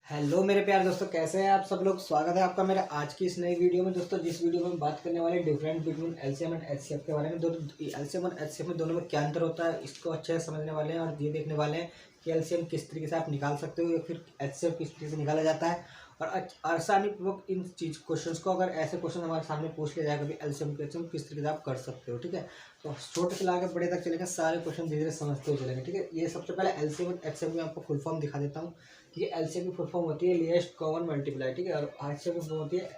Hello मेरे प्यारे दोस्तों, कैसे हैं आप सब लोग। स्वागत है आपका मेरे आज की इस नई वीडियो में। दोस्तों जिस वीडियो में हम बात करने वाले difference between LCM and HCF के बारे में। दोनों एलसीएम और एचसीएफ में दोनों में क्या अंतर होता है इसको अच्छे से समझने वाले हैं और ये देखने वाले हैं कि एलसीएम किस तरीके से आप निकाल सकते हो या फिर एचसीएफ किस तरीके से निकाला जाता है। और आसानी पूर्वक इन चीज क्वेश्चन को, अगर ऐसे क्वेश्चन हमारे सामने पूछ लिया जाए कभी एलसीएम के एचसीएम किस तरीके से आप कर सकते हो। ठीक है, तो छोटे से लाकर बड़े तक चलेंगे, सारे क्वेश्चन धीरे धीरे समझते हुए चलेंगे। ठीक है, ये सबसे पहले एलसीएम और एचसीएफ में आपको फुल फॉर्म दिखा देता हूँ। ठीक है, एलसीएम की फुल फॉर्म होती है लिएस्ट कॉमन मल्टीप्लाई। ठीक है, और एचसीएफ की फुल होती है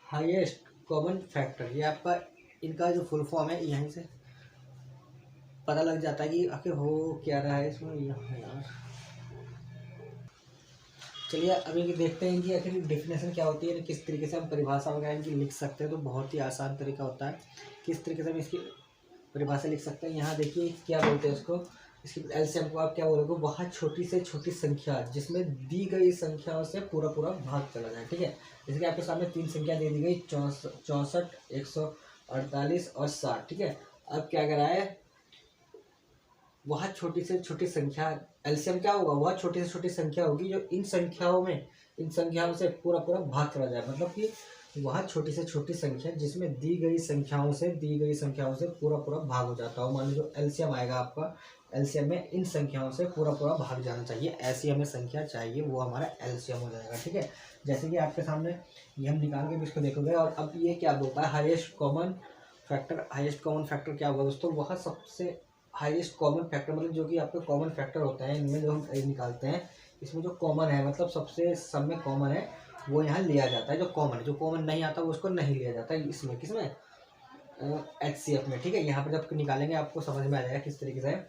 हाईएस्ट कॉमन फैक्टर। ये आपका इनका जो फुल फॉर्म है यहीं से पता लग जाता है कि आखिर हो क्या रहा है इसमें। यार चलिए अभी ये देखते हैं कि आखिर डेफिनेशन क्या होती है, किस तरीके से हम परिभाषा वगैरह इनकी लिख सकते हैं। तो बहुत ही आसान तरीका होता है किस तरीके से हम इसकी परिभाषा लिख सकते हैं। यहाँ देखिए क्या बोलते हैं इसको, इसकी एलसीएम को आप क्या बोलोगे, वह छोटी से छोटी संख्या जिसमें दी गई संख्याओं से पूरा पूरा भाग चला जाए। ठीक है, जैसे कि आपके सामने तीन संख्या दे दी गई 64, 148 और 60। ठीक है, अब क्या करा है, वह छोटी से छोटी संख्या एलसीएम क्या होगा, वह छोटी से छोटी संख्या होगी जो इन संख्याओं से पूरा पूरा भाग चला जाए। मतलब कि वह छोटी से छोटी संख्या जिसमें दी गई संख्याओं से पूरा पूरा भाग हो जाता हो। मान लो जो एलसीएम आएगा आपका, एलसीएम में इन संख्याओं से पूरा पूरा भाग जाना चाहिए, ऐसी हमें संख्या चाहिए, वो हमारा एलसीएम हो जाएगा। ठीक है, जैसे कि आपके सामने ये हम निकाल के भी इसको देखोगे। और अब ये क्या बोलता है, highest common factor. Highest common factor क्या होगा दोस्तों, वह सबसे हाईएस्ट कॉमन फैक्टर मतलब जो कि आपके कॉमन फैक्टर होता है इनमें जो हम निकालते हैं, इसमें जो कॉमन है मतलब सबसे सब में कॉमन है वो यहाँ लिया जाता है। जो कॉमन नहीं आता वो उसको नहीं लिया जाता है। इसमें किसमें, एचसीएफ में। ठीक है, यहाँ पर जब निकालेंगे आपको समझ में आ जाएगा किस तरीके से है।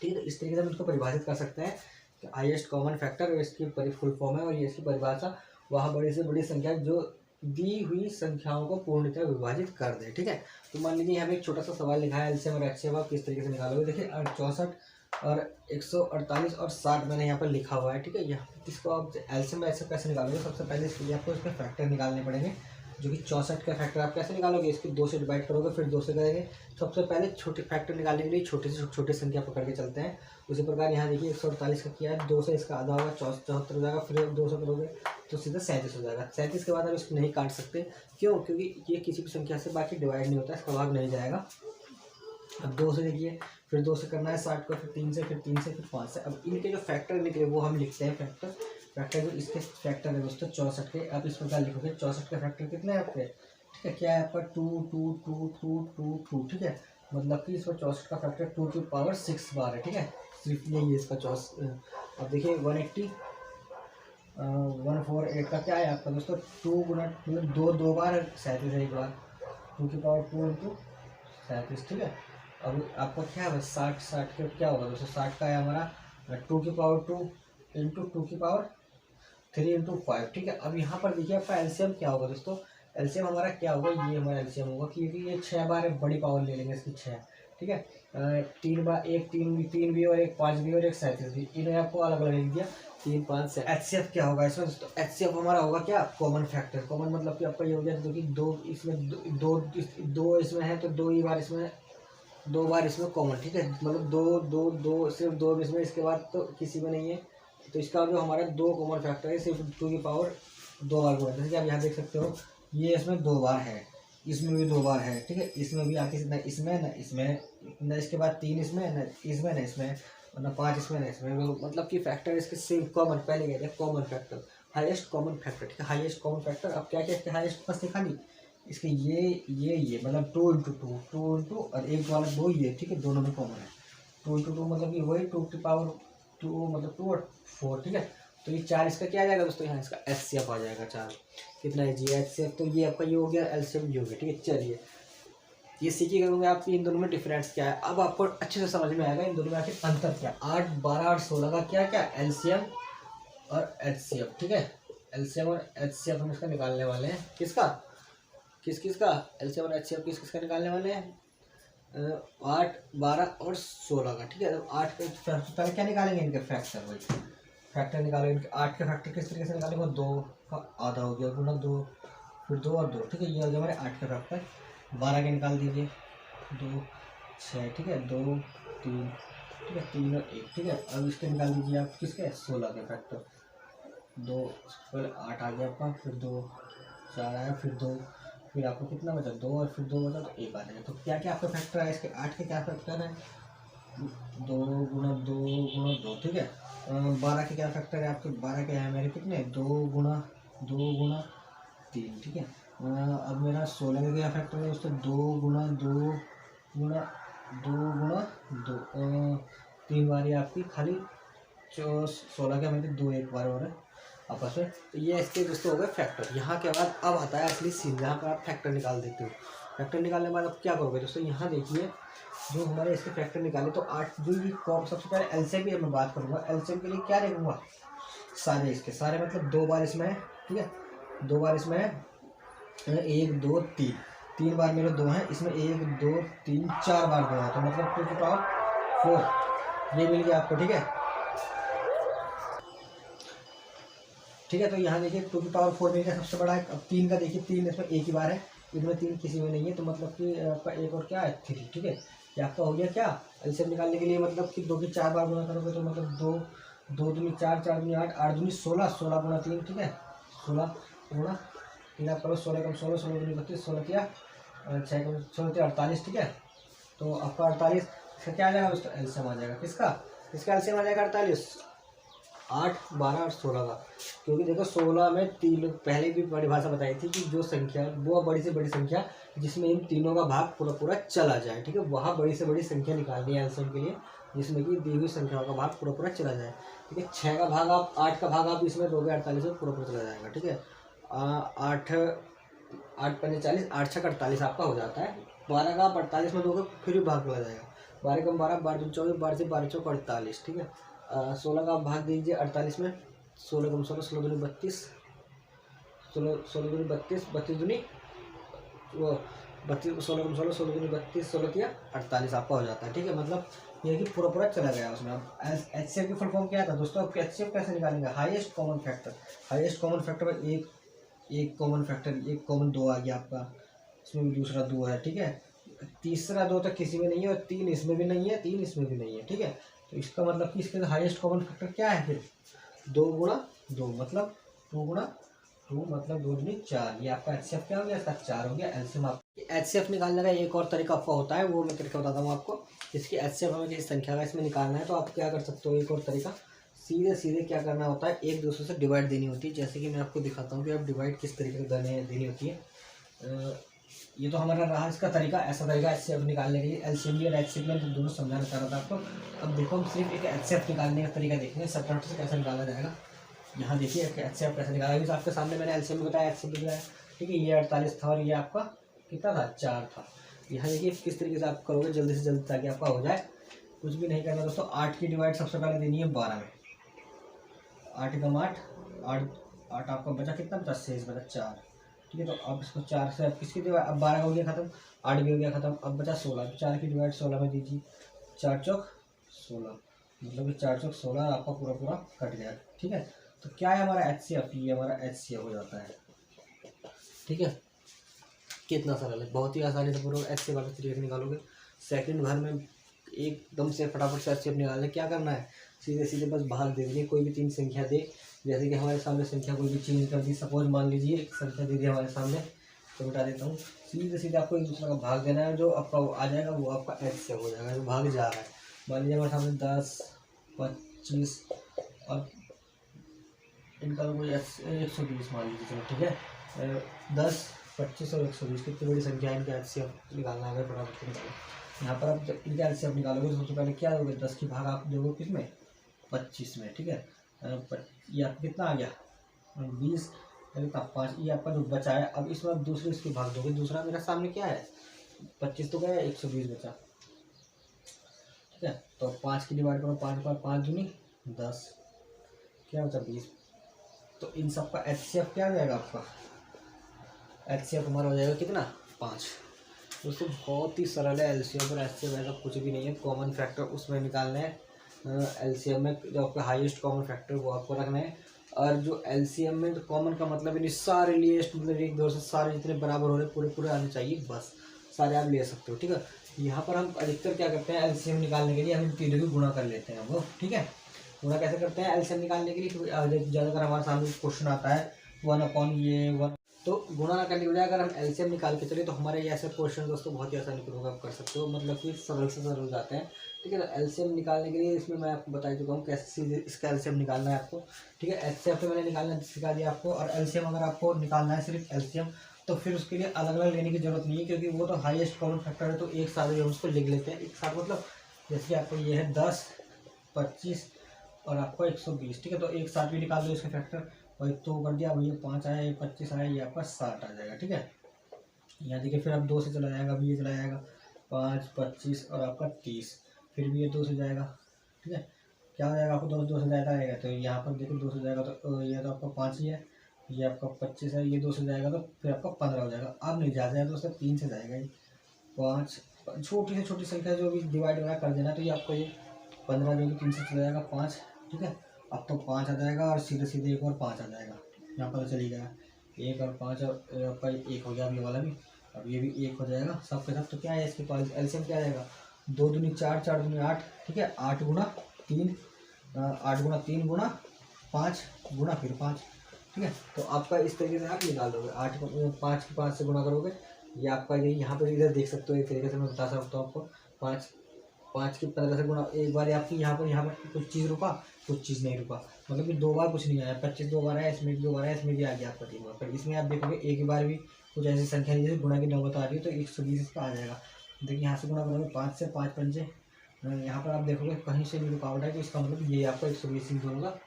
ठीक है, इस तरीके से हम इसको परिभाषित कर सकते हैं कि हाईएस्ट कॉमन फैक्टर इसकी फुल फॉर्म है। और ये इसकी परिभाषा वह बड़ी से बड़ी संख्या जो दी हुई संख्याओं को पूर्णतः विभाजित कर दे। ठीक है, तो मान लीजिए हमें एक छोटा सा सवाल लिखा है एलसीएम और एचसीएफ आप किस तरीके से निकालोगे। देखिए 64 और 148 और 60 मैंने यहाँ पर लिखा हुआ है। ठीक है, यहाँ इसको आप एलसीएम एचसीएफ कैसे निकालोगे, सबसे पहले इसके लिए आपको इसके फैक्टर निकालने पड़ेंगे। जो कि 64 का फैक्टर आप कैसे निकालोगे, इसको 2 से डिवाइड करोगे फिर 2 से करेंगे। सबसे पहले छोटे फैक्टर निकालने के लिए छोटे से छोटे संख्या पकड़ के चलते हैं। उसी प्रकार यहाँ देखिए 148 का किया है, 2 से इसका आधा होगा 74 हो जाएगा, फिर 2 से करोगे तो सीधा 37 हो जाएगा। 37 के बाद आप इसको नहीं काट सकते, क्यों, क्योंकि ये किसी भी संख्या से बाकी डिवाइड नहीं होता, इसका भाग नहीं जाएगा। अब 2 से देखिए, फिर 2 से करना है 60 को, फिर 3 से, फिर 3 से, फिर 5 से। अब इनके जो फैक्टर निकले वो हम लिखते हैं। फैक्टर जो इसके फैक्टर है दोस्तों 64 के। आप इस प्रकार लिखोगे 64 के फैक्टर कितने हैं आपके। ठीक है, क्या है आपका 2 2 2 2 2 2। ठीक है, मतलब कि इसमें 64 का फैक्टर 2 की पावर 6 बार है। ठीक है, सिर्फ यही है इसका 64। अब देखिए 180 148 का क्या है आपका दोस्तों, 2 गुना मतलब 2 बार 37 है एक बार, 2 की पावर 2 इंटू 37। ठीक है, अब आपका क्या है 60 का क्या होगा दोस्तों, 60 का है हमारा 2 की पावर 2 इंटू 2 की पावर 3 इंटू 5। ठीक है, अब यहाँ पर देखिए आपका एलसीएम क्या होगा दोस्तों, एलसीएम हमारा क्या होगा, ये हमारा एलसीएम होगा क्योंकि ये 6 बार है, बड़ी पावर ले लेंगे इसकी 6। ठीक है, 3 बार, एक 3 भी और एक 5 भी और एक 37 भी, इन्हें आपको अलग अलग लिख दिया 3 5 7। एचसीएफ क्या होगा इसमें दोस्तों, एचसीएफ हमारा होगा क्या, कॉमन फैक्टर। कॉमन मतलब कि आपका ये हो गया जो कि दो इसमें है तो 2 बार इसमें कॉमन। ठीक है, मतलब 2 सिर्फ 2 इसमें, इसके बाद तो किसी में नहीं है। तो इसका जो हमारा 2 कॉमन फैक्टर है सिर्फ 2 की पावर 2 बार गुणा। जैसे कि आप यहाँ देख सकते हो ये इसमें 2 बार है, इसमें भी 2 बार है। ठीक है, इसमें भी आके न इसमें न इसके बाद 3 इसमें न इसमें मतलब 5 इसमें न इसमें, मतलब कि फैक्टर इसके सिर्फ कॉमन, पहले कहते हैं common factor, highest common factor. ठीक है, हाईएस्ट कॉमन फैक्टर। अब क्या क्या इसके हाईएस्ट बस दिखा दी इसके, ये मतलब 2 इंटू 2 इंटू और एक वाला 2 ये। ठीक है, दोनों में कॉमन है 2 इंटू 2 मतलब कि वही 2 की पावर 2 मतलब 2 और 4। ठीक है, तो ये 4 इसका क्या आ जाएगा दोस्तों, यहाँ इसका एचसीएफ आ जाएगा 4। कितना है जी एचसीएफ, तो ये आपका ये हो गया, एलसीएम ये हो गया। ठीक है, चलिए ये सीखी करूँगा आपकी इन दोनों में डिफरेंस क्या है। अब आपको अच्छे से समझ में आएगा इन दोनों में आखिर अंतर क्या है। 8 12 और 16 का क्या क्या एलसीएम और एचसीएफ। ठीक है, एलसीएम और एचसीएफ हम इसका निकालने वाले हैं, किसका किसका एलसीएम और एचसीएफ किसका निकालने वाले हैं, 8 12 और 16 का। ठीक है, तो 8 के पहले क्या निकालेंगे, इनके फैक्टर। वही फैक्टर निकालेंगे इनके 8 के फैक्टर किस तरीके से निकालेंगे, 2 का आधा हो गया गुना 2, फिर 2 और 2। ठीक है, ये हो गया हमारे 8 के फैक्टर। 12 के निकाल दीजिए, 2 6। ठीक है, 2 3। ठीक है, 3 और 1। ठीक है, अब इसके निकाल दीजिए आप किसके, 16 के फैक्टर। 2 पहले 8 आ गया आपका, फिर 2 4 आया, फिर 2, फिर आपको कितना बचा 2 और फिर 2 बचा तो 1 आ जाएगा। तो क्या क्या आपका फैक्टर है इसके, 8 के क्या फैक्टर है 2 गुणा 2 गुणा 2, ठीक है। 12 के क्या फैक्टर है आपके, 12 के हैं मेरे कितने 2 गुणा 3, ठीक है। अब मेरा 16 का क्या फैक्टर है उसका 2 गुणा 2 गुणा 2 गुणा 2, 3 बारी आपकी खाली 16 के हमें 2 एक बार और है आपस में। तो ये इसके दोस्तों हो गए फैक्टर। यहाँ के बाद अब आता है असली सीन, जहाँ पर आप फैक्टर निकाल देते हो। फैक्टर निकालने के बाद आप क्या करोगे दोस्तों, यहाँ देखिए जो हमारे इसके फैक्टर निकाले तो 8 जो ये सबसे पहले एलसीएम की मैं बात करूँगा। एलसीएम के लिए क्या देखूँगा, सारे इसके सारे मतलब 2 बार इसमें है, ठीक है। 2 बार इसमें है, 1 2 3, 3 बार मेरे 2 हैं इसमें, 1 2 3 4 बार 2 है, तो मतलब 2 की पावर 4 ये मिल गया आपको, ठीक है। ठीक है, तो यहाँ देखिए 2 की पावर 4 मिल गया सबसे बड़ा है। अब 3 का देखिए, 3 इसमें एक ही बार है, इसमें 3 किसी में नहीं है, तो मतलब कि आपका एक और क्या है 3, ठीक है। ये आपका हो गया क्या एलसीएम निकालने के लिए, मतलब कि 2 की 4 बार गुना करोगे तो मतलब 2 2 दूनी 4 4 दूनी 8 8 दूनी 16 16 गुना 3, ठीक है। 16 गुना 3 आप करो, 16 कम 16 16 दूनी 32, 16 किया 6 कम 16 48, ठीक है। तो आपका 48 इसका क्या आ जाएगा दोस्तों, एलसीएम आ जाएगा किसका, इसका एलसीएम आ जाएगा 48, 8 12 और 16 का। क्योंकि देखो 16 में 3 पहले भी परिभाषा बताई थी कि जो संख्या वो बड़ी से बड़ी संख्या जिसमें इन तीनों का भाग पूरा पूरा चला जाए, ठीक है। वहाँ बड़ी से बड़ी संख्या निकालनी है एलसीएम के लिए जिसमें कि दी हुई संख्याओं का भाग पूरा पूरा चला जाए, ठीक है। 6 का भाग आप 8 का भाग आप इसमें दोगे 48 में पूरा पूरा चला जाएगा, ठीक है। 8 8 पंजे 40, 8 6 48 आपका हो जाता है। 12 का आप 48 में दोगे फिर भी भाग चला जाएगा, 12 कम 12 12 24 12 से 12 चौक 48, ठीक है। 16 का आप भाग दीजिए 48 में, 16 कम 16 16 दूनी 32, 16 दूनी 32 32 दूनी वो 32, 16 कम 16 16 दूनी 32, 16 किया 48 आपका हो जाता है, ठीक है। मतलब ये कि पूरा पूरा चला गया उसमें। अब एचसीएफ की फुल फॉर्म क्या था दोस्तों, अब एचसीएफ कैसे निकालेंगे, highest common factor. Highest common factor में एक कॉमन फैक्टर, एक कॉमन 2 आ गया आपका, इसमें भी दूसरा 2 है, ठीक है। तीसरा 2 तक किसी में नहीं है, और 3 इसमें भी नहीं है, 3 इसमें भी नहीं है, ठीक है। तो इसका मतलब कि इसके हाईएस्ट कॉमन फैक्टर क्या है फिर 2 गुणा 2 मतलब 2 गुणा 2 मतलब 2 दूनी 4, ये आपका एचसीएफ क्या हो गया, इसका 4 हो गया एलसीएम। आप एचसीएफ निकालने का एक और तरीका आपका होता है, वो मैं करके बताता हूँ आपको। इसकी एचसीएफ हमें किसी संख्या का इसमें निकालना है तो आप क्या कर सकते हो, एक और तरीका सीधे सीधे क्या करना होता है, एक दूसरे से डिवाइड देनी होती है। जैसे कि मैं आपको दिखाता हूँ कि आप डिवाइड किस तरीके से देनी होती है। ये तो हमारा रहा इसका तरीका, ऐसा तरीका एचसीएफ निकालने के लिए। एलसीएम और एचसीएफ में तो दोनों समझाना चाह रहा था आपको। अब देखो हम सिर्फ एक एचसीएफ निकालने का तरीका देखेंगे, शॉर्टकट से कैसे निकाला जाएगा। यहाँ देखिए एचसीएफ कैसे निकाला, अभी आपके सामने मैंने एलसीएम में बताया, एचसीएफ बताया, ठीक है। ये 48 था और ये आपका कितना था 4 था। यहाँ देखिए किस तरीके से आप करोगे जल्दी से जल्दी ताकि आपका हो जाए। कुछ भी नहीं करना दोस्तों, 8 की डिवाइड सबसे पहले देनी है 12 में, 8 कम 8 8 आपका बचा कितना बचा, शेष बचा 4, ठीक है। तो अब इसको 4 से अब किसकी डिवाइड, अब 12 हो गया खत्म, 8 भी हो गया खत्म, अब बचा 16, 4 की डिवाइड 16 में दीजिए, 4 चौक 16, मतलब कि 4 चौक 16 आपका पूरा पूरा कट गया, ठीक है। तो क्या है हमारा एचसीएफ, ये हमारा एचसीएफ हो जाता है, ठीक है। कितना सरल है, बहुत ही आसानी से पूरा एचसीएफ वाले तरीके निकालोगे, सेकंड भर में एकदम से फटाफट से एचसीएफ निकालने। क्या करना है, सीधे सीधे बस भाग दे देंगे, कोई भी 3 संख्या दे, जैसे कि हमारे सामने संख्या कोई भी चेंज कर दी, सपोज मान लीजिए एक संख्या दे दी हमारे सामने, तो बता देता हूँ, सीधे सीधे आपको एक दूसरे का भाग देना है, जो आपका आ जाएगा वो आपका एचसीएफ हो जाएगा, जो भाग जा रहा है। मान लीजिए हमारे सामने 10 25 और इनका तो कोई 120 मान लीजिए, चलो ठीक है। 10 25 और 120 कितनी बड़ी संख्या है, इनका एचसीएफ निकालना है, फटाफट निकालो। यहाँ पर आप जब इनका एलसीएम निकालोगे तो सबसे पहले क्या दोगे, 10 की भाग आप दोगे किसमें 25 में, ठीक है। ये आपका कितना आ गया 20, कितना 5, ये आपका जो बचा है। अब इसमें आप दूसरे इसकी भाग दोगे, दूसरा मेरा सामने क्या है 25 तो गया, 120 बचा, ठीक है। तो 5 की डिवाइड करो, 5 पर 5 दूनी 10, क्या बचा 20। तो इन सब का एचसीएफ क्या हो जाएगा, आपका एचसीएफ हमारा हो जाएगा कितना 5। दोस्तों बहुत ही सरल है एलसीएम और एचसीएफ, ऐसा कुछ भी नहीं है। कॉमन फैक्टर उसमें निकालना है, एलसीएम में जो आपका हाईएस्ट कॉमन फैक्टर वो आपको रखना है। और जो एलसीएम में तो कॉमन का मतलब नहीं, सारे लिएस्ट मतलब एक दो से सारे जितने बराबर हो रहे पूरे पूरे आने चाहिए, बस सारे आप ले सकते हो, ठीक है। यहाँ पर हम अधिकतर क्या करते हैं एलसीएम निकालने के लिए हम इन तीनों की गुणा कर लेते हैं वो, ठीक है। गुणा कैसे करते हैं एलसीएम निकालने के लिए, क्योंकि ज़्यादातर हमारे सामने क्वेश्चन आता है 1/1। तो गुणा ना करने के बजाय अगर हम एलसीएम निकाल के चले तो हमारे ये ऐसे क्वेश्चन दोस्तों बहुत ही आसानी पूर्वक आप कर सकते हो, मतलब कि सरल से सरल जाते हैं। ठीक है, तो एलसीएम निकालने के लिए इसमें मैं आपको बता चुका हूँ कैसे सीधे इसका एलसीएम निकालना है आपको। ठीक है, एचसीएफ तो मैंने निकालना सिखा दिया आपको, और एलसीएम अगर आपको निकालना है सिर्फ एलसीएम तो फिर उसके लिए अलग अलग लेने की जरूरत नहीं है, क्योंकि वो तो हाईएस्ट कॉमन फैक्टर है, तो एक साथ ही हम उसको लिख लेते हैं एक साथ। मतलब जैसे आपको ये है 10, 25 और आपको 120। ठीक है, तो एक साथ भी निकाल दो इसका फैक्टर, और एक तो कर दिया, अब ये 5 आया, ये 25 आया, ये आपका 60 आ जाएगा। ठीक है, यहाँ देखिए फिर अब 2 से चला जाएगा, अब ये चला जाएगा 5, 25 और आपका 30, फिर भी ये 2 से जाएगा। ठीक है, क्या हो जाएगा आपको, दोनों 2 से जाता रहेगा, तो यहाँ पर देखिए 2 से जाएगा तो ये तो आपका 5 ही है, ये आपका 25 है, ये 2 से जाएगा तो फिर आपका 15 हो जाएगा। अब नहीं जा जाएगा दोस्तों, 3 से जाएगा ये 5, छोटी से छोटी संख्या जो भी डिवाइड वगैरह कर देना, तो ये आपको ये 15 जो कि 3 से चला जाएगा 5। ठीक है, अब तो 5 आ जाएगा और सीधे सीधे एक और 5 आ जाएगा, यहाँ पर चली गया 1 और 5 और आपका 1 हो गया, अब ये वाला भी, अब ये भी 1 हो जाएगा सब के सब। तो क्या है इसके पास एलसीएम क्या आएगा, 2 दूनी 4, 4 दूनी 8। ठीक है, 8 गुना 3, 8 गुना 3 गुना 5 गुना फिर 5। ठीक है, तो आपका इस तरीके से आप निकाल दोगे, 8 को 5 की 5 से गुना करोगे, ये आपका यही यहाँ पर इधर देख सकते हो, एक तरीके से मैं बता सकता हूँ आपको। 5 की 15 से गुणा, एक बार आपकी यहाँ पर कुछ चीज़ रुका, कुछ चीज़ नहीं रुका, मतलब कि 2 बार कुछ नहीं आया। 25 2 बार आया, इसमें भी 2 बार आया, इसमें भी आ गया आपका 3 बार। फिर इसमें आप देखोगे एक ही बार भी कुछ ऐसी संख्या नहीं, जैसे गुणा की नौबत आ रही है, तो 120 इसका आ जाएगा। देखिए यहाँ से गुणा करोगे 5 से, 5 पंजे, यहाँ पर आप देखोगे कहीं से भी रुकावट है, तो इसका मतलब ये आपका 120 ही होगा।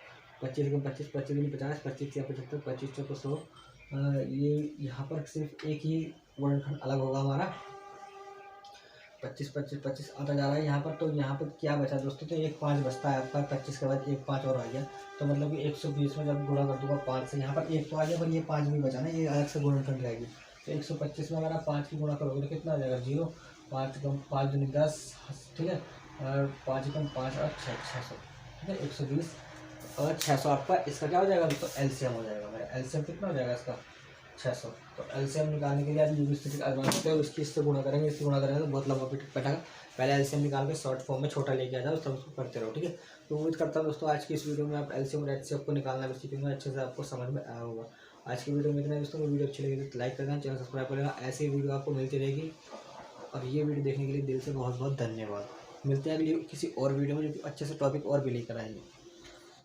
25 को 25, 25 दूनी 50, 25 या 75, 25 चौको 100। ये यहाँ पर सिर्फ एक ही वर्णखंड अलग होगा हमारा, 25 25 25 आता जा रहा है यहाँ पर। तो यहाँ पर क्या बचा दोस्तों, तो एक 5 बचता है आपका, 25 के बाद एक 5 और आ गया, तो मतलब कि 120 में जब गुणा कर दूंगा 5 से, यहाँ पर एक तो आ गया, पर ये 5 भी बचा ना, ये अलग से गुणनखंड रहेगी। तो 125 में अगर आप 5 की गुणा करोगे तो कितना आ जाएगा, 0, 5 कम 5 दूनी 10। ठीक है, और 5 कम 5 और 600। ठीक है, 120 और 600 आपका इसका क्या हो जाएगा, तो एलसीएम हो जाएगा। मेरा एलसीएम कितना हो जाएगा इसका, 600। तो एलसीएम निकालने के लिए आप ये स्थिति आजमा सकते हो, इसकी इससे गुणा करेंगे, इससे गुणा करेंगे तो बहुत लंबा पीठ बैठेगा। पहले एलसीएम निकाल के शॉर्ट फॉर्म में छोटा लेके आ जाओ, तब उसको करते रहो। ठीक है, तो उम्मीद करता हूँ दोस्तों आज की इस वीडियो में आप एलसीएम और एचसीएफ को निकालना भी सीखेंगे, अच्छे से आपको समझ में आया होगा। आज की वीडियो में इतना दोस्तों, वीडियो अच्छी लगी तो लाइक कर देना, चैनल सब्सक्राइब कर लेना, ऐसी वीडियो आपको मिलती रहेगी। और ये वीडियो देखने के लिए दिल से बहुत बहुत धन्यवाद। मिलते हैं अगली किसी और वीडियो में जो कि अच्छे से टॉपिक और भी लेकर आएंगे।